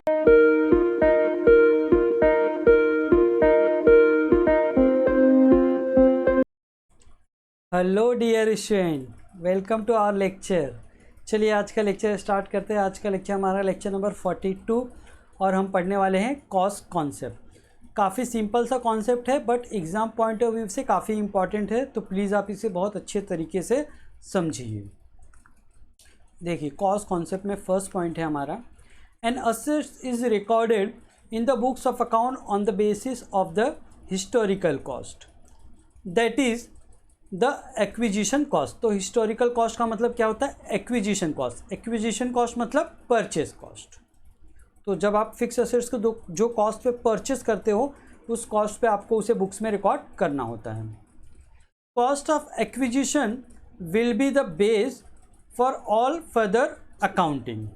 Hello dear student, welcome to our lecture. चलिए आज का लेक्चर स्टार्ट करते हैं। आज का लेक्चर हमारा लेक्चर नंबर 42 और हम पढ़ने वाले हैं कॉस्ट कॉन्सेप्ट। काफ़ी सिंपल सा कॉन्सेप्ट है but exam point of view से काफ़ी इंपॉर्टेंट है, तो प्लीज़ आप इसे बहुत अच्छे तरीके से समझिए। देखिए कॉस्ट कॉन्सेप्ट में फर्स्ट पॉइंट है हमारा, an asset is recorded in the books of account on the basis of the historical cost, that is the acquisition cost. तो हिस्टोरिकल कॉस्ट का मतलब क्या होता है? Acquisition cost. एक्विजिशन कॉस्ट मतलब परचेज कॉस्ट। तो जब आप फिक्स असेट्स को जो कॉस्ट पे परचेज करते हो उस कॉस्ट पे आपको उसे बुक्स में रिकॉर्ड करना होता है। Cost of acquisition will be the base for all further accounting.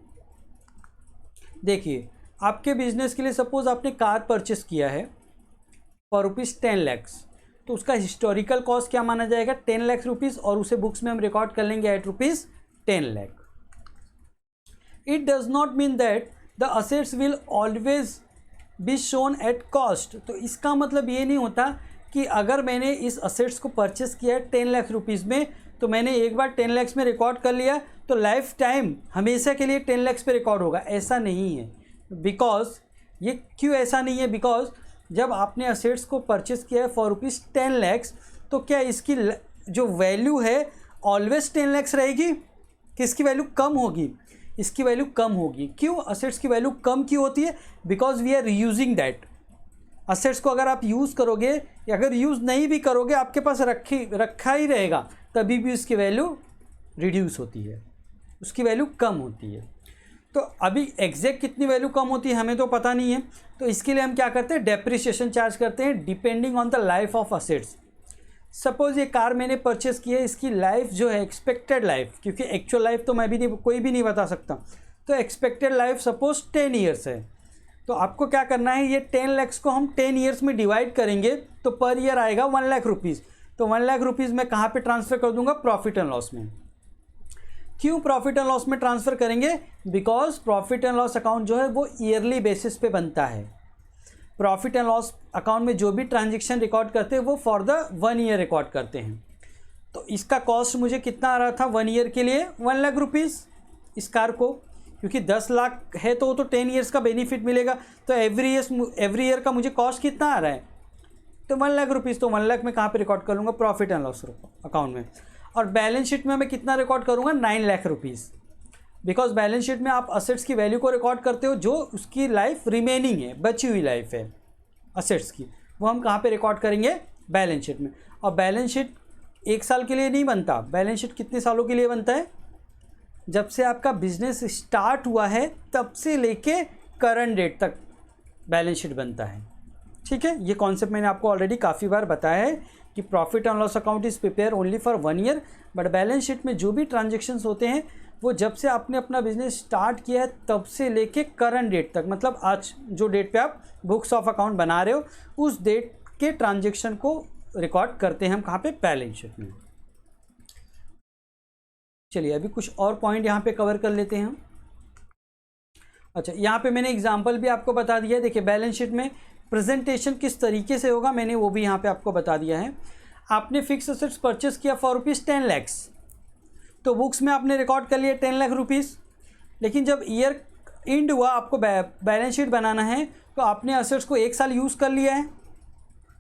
देखिए आपके बिजनेस के लिए सपोज आपने कार परचेस किया है फॉर रुपीज़ 10 लैक्स, तो उसका हिस्टोरिकल कॉस्ट क्या माना जाएगा? 10 लाख रुपीज़, और उसे बुक्स में हम रिकॉर्ड कर लेंगे at rupees 10 lakh. It does not mean that the assets will always be shown at cost. तो इसका मतलब ये नहीं होता कि अगर मैंने इस असेट्स को परचेस किया है 10 लाख रुपीज़ में, तो मैंने एक बार 10 लैक्स में रिकॉर्ड कर लिया तो लाइफ टाइम हमेशा के लिए 10 लैक्स पे रिकॉर्ड होगा। ऐसा नहीं है। बिकॉज ये क्यों ऐसा नहीं है? बिकॉज जब आपने असेट्स को परचेस किया है फॉर रुपीज़ 10 लैक्स, तो क्या इसकी जो वैल्यू है ऑलवेज 10 लैक्स रहेगी कि इसकी वैल्यू कम होगी? इसकी वैल्यू कम होगी। क्यों असेट्स की वैल्यू कम क्यों होती है? Because we are using that. Assets को अगर आप यूज़ करोगे या अगर यूज़ नहीं भी करोगे, आपके पास रखा ही रहेगा, तभी भी उसकी वैल्यू रिड्यूस होती है, उसकी वैल्यू कम होती है। तो अभी एग्जैक्ट कितनी वैल्यू कम होती है हमें तो पता नहीं है, तो इसके लिए हम क्या करते हैं? डेप्रिसिएशन चार्ज करते हैं depending on the life of assets. Suppose ये कार मैंने परचेस की है, इसकी लाइफ जो है एक्सपेक्टेड लाइफ, क्योंकि एक्चुअल लाइफ तो मैं भी नहीं, कोई भी नहीं बता सकता, तो एक्सपेक्टेड लाइफ सपोज 10 ईयर्स है। तो आपको क्या करना है, ये 10 लैक्स को हम 10 ईयर्स में डिवाइड करेंगे तो पर ईयर आएगा 1 लाख रुपीज़। तो 1 लाख रुपीज़ मैं कहाँ पे ट्रांसफ़र कर दूंगा? प्रॉफिट एंड लॉस में। क्यों प्रॉफिट एंड लॉस में ट्रांसफ़र करेंगे? Because profit and loss account जो है वो ईयरली बेसिस पे बनता है। प्रॉफिट एंड लॉस अकाउंट में जो भी ट्रांजेक्शन रिकॉर्ड करते हैं वो फॉर द 1 ईयर रिकॉर्ड करते हैं। तो इसका कॉस्ट मुझे कितना आ रहा था 1 ईयर के लिए? 1 लाख रुपीज़ इस कार को, क्योंकि 10 लाख है तो 10 ईयर्स का बेनिफिट मिलेगा। तो एवरी ईयर का मुझे कॉस्ट कितना आ रहा है? तो 1 लाख रुपीज़। तो 1 लाख में कहाँ पे रिकॉर्ड कर लूँगा? प्रॉफिट एंड लॉस अकाउंट में। और बैलेंस शीट में मैं कितना रिकॉर्ड करूँगा? 9 lakh rupees. Because balance sheet में आप असेट्स की वैल्यू को रिकॉर्ड करते हो जो उसकी लाइफ रिमेनिंग है, बची हुई लाइफ है असेट्स की, वो हम कहाँ पे रिकॉर्ड करेंगे? बैलेंस शीट में। और बैलेंस शीट 1 साल के लिए नहीं बनता, बैलेंस शीट कितने सालों के लिए बनता है? जब से आपका बिजनेस स्टार्ट हुआ है तब से लेके करंट डेट तक बैलेंस शीट बनता है। ठीक है, ये कॉन्सेप्ट मैंने आपको ऑलरेडी काफ़ी बार बताया है कि profit and loss account is prepare only for 1 year, but balance sheet में जो भी ट्रांजेक्शन्स होते हैं वो जब से आपने अपना बिजनेस स्टार्ट किया है तब से लेके करंट डेट तक, मतलब आज जो डेट पे आप बुक्स ऑफ अकाउंट बना रहे हो उस डेट के ट्रांजेक्शन को रिकॉर्ड करते हैं हम कहाँ पे? बैलेंस शीट में। चलिए अभी कुछ और पॉइंट यहाँ पे कवर कर लेते हैं हम। अच्छा, यहाँ पे मैंने एग्जांपल भी आपको बता दिया है। देखिए बैलेंस शीट में प्रेजेंटेशन किस तरीके से होगा मैंने वो भी यहाँ पे आपको बता दिया है। आपने फिक्स असेट्स परचेस किया फॉर रुपीज़ 10 लैक्स, तो बुक्स में आपने रिकॉर्ड कर लिया 10 लाख रुपीज़। लेकिन जब ईयर एंड हुआ, आपको बैलेंस शीट बनाना है, तो आपने असेट्स को 1 साल यूज़ कर लिया है,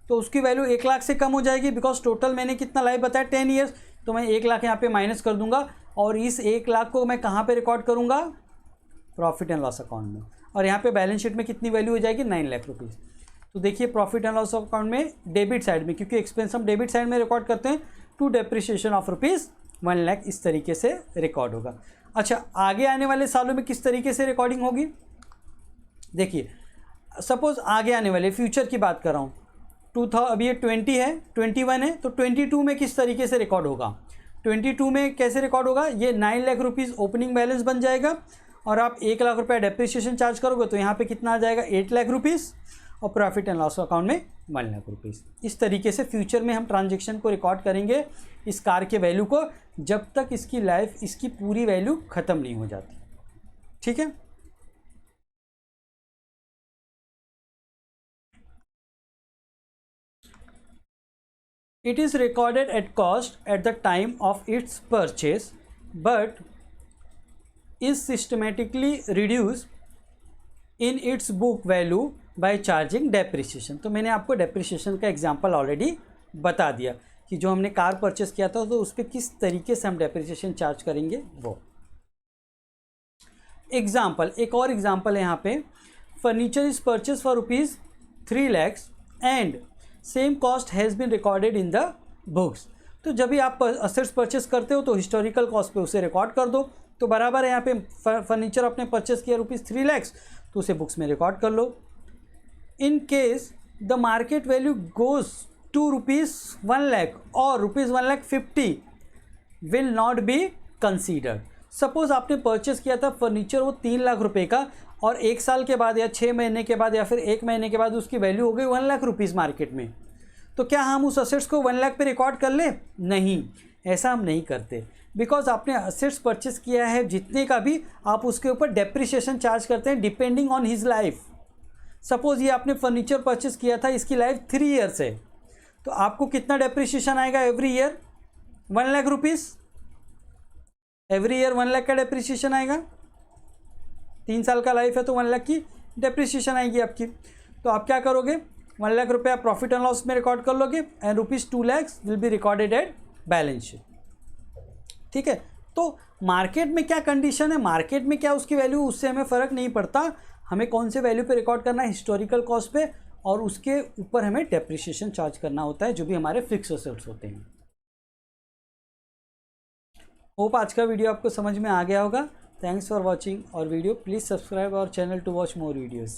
तो उसकी वैल्यू 1 लाख से कम हो जाएगी। बिकॉज टोटल मैंने कितना लाइफ बताया? 10 ईयर्स। तो मैं 1 लाख यहाँ पे माइनस कर दूंगा और इस 1 लाख को मैं कहाँ पे रिकॉर्ड करूँगा? प्रॉफिट एंड लॉस अकाउंट में। और यहाँ पे बैलेंस शीट में कितनी वैल्यू हो जाएगी? 9 लाख रुपीज़। तो देखिए प्रॉफिट एंड लॉस अकाउंट में डेबिट साइड में, क्योंकि एक्सपेंस हम डेबिट साइड में रिकॉर्ड करते हैं, to depreciation of rupees 1 lakh इस तरीके से रिकॉर्ड होगा। अच्छा, आगे आने वाले सालों में किस तरीके से रिकॉर्डिंग होगी? देखिए सपोज आगे आने वाले फ्यूचर की बात कर रहा हूँ, अभी ये 20 है, 21 है, तो 22 में किस तरीके से रिकॉर्ड होगा? 22 में कैसे रिकॉर्ड होगा? ये 9 लाख रुपीज़ ओपनिंग बैलेंस बन जाएगा और आप 1 लाख रुपये डेप्रिसिएशन चार्ज करोगे तो यहाँ पे कितना आ जाएगा? 8 लाख रुपीज़, और प्रॉफिट एंड लॉस अकाउंट में 1 लाख रुपीज़। इस तरीके से फ्यूचर में हम ट्रांजेक्शन को रिकॉर्ड करेंगे इस कार के वैल्यू को, जब तक इसकी लाइफ, इसकी पूरी वैल्यू ख़त्म नहीं हो जाती। ठीक है। It is recorded at cost at the time of its purchase but is systematically reduced in its book value by charging depreciation। तो मैंने आपको depreciation का एग्जाम्पल ऑलरेडी बता दिया कि जो हमने कार परचेस किया था तो उस पर किस तरीके से हम depreciation चार्ज करेंगे वो। एग्जाम्पल, एक और एग्जाम्पल है यहाँ पे, furniture is purchase for ₹3 lakhs and same cost has been recorded in the books. तो जब भी आप असेट्स परचेस करते हो तो हिस्टोरिकल कॉस्ट पे उसे रिकॉर्ड कर दो। तो बराबर है यहाँ पे फर्नीचर आपने परचेस किया ₹3 lakhs तो उसे बुक्स में रिकॉर्ड कर लो। In case the market value goes to ₹1 lakh और ₹1,50,000 will not be considered. Suppose आपने परचेस किया था फर्नीचर वो 3 लाख रुपए का और 1 साल के बाद या 6 महीने के बाद या फिर 1 महीने के बाद उसकी वैल्यू हो गई 1 लाख रुपीज़ मार्केट में। तो क्या हम उस असेट्स को 1 लाख पे रिकॉर्ड कर लें? नहीं, ऐसा हम नहीं करते। बिकॉज आपने असेट्स परचेस किया है जितने का भी, आप उसके ऊपर डेप्रिसिएशन चार्ज करते हैं depending on his life. Suppose ये आपने फर्नीचर परचेस किया था, इसकी लाइफ 3 ईयर्स है, तो आपको कितना डेप्रिसिएशन आएगा every year? 1 lakh rupees every year 1 lakh का डेप्रिसिएशन आएगा। 3 साल का लाइफ है तो 1 लाख की डेप्रिसिएशन आएगी आपकी। तो आप क्या करोगे, 1 लाख रुपये आप प्रॉफिट एंड लॉस में रिकॉर्ड कर लोगे and ₹2 lakhs will be recorded at balance sheet. ठीक है, तो मार्केट में क्या कंडीशन है, मार्केट में क्या उसकी वैल्यू, उससे हमें फ़र्क नहीं पड़ता। हमें कौन से वैल्यू पे रिकॉर्ड करना है, हिस्टोरिकल कॉस्ट पे, और उसके ऊपर हमें डेप्रिसिएशन चार्ज करना होता है जो भी हमारे फिक्स असेट्स होते हैं। होप आज का वीडियो आपको समझ में आ गया होगा। थैंक्स फॉर वॉचिंग और video, please subscribe our channel to watch more videos.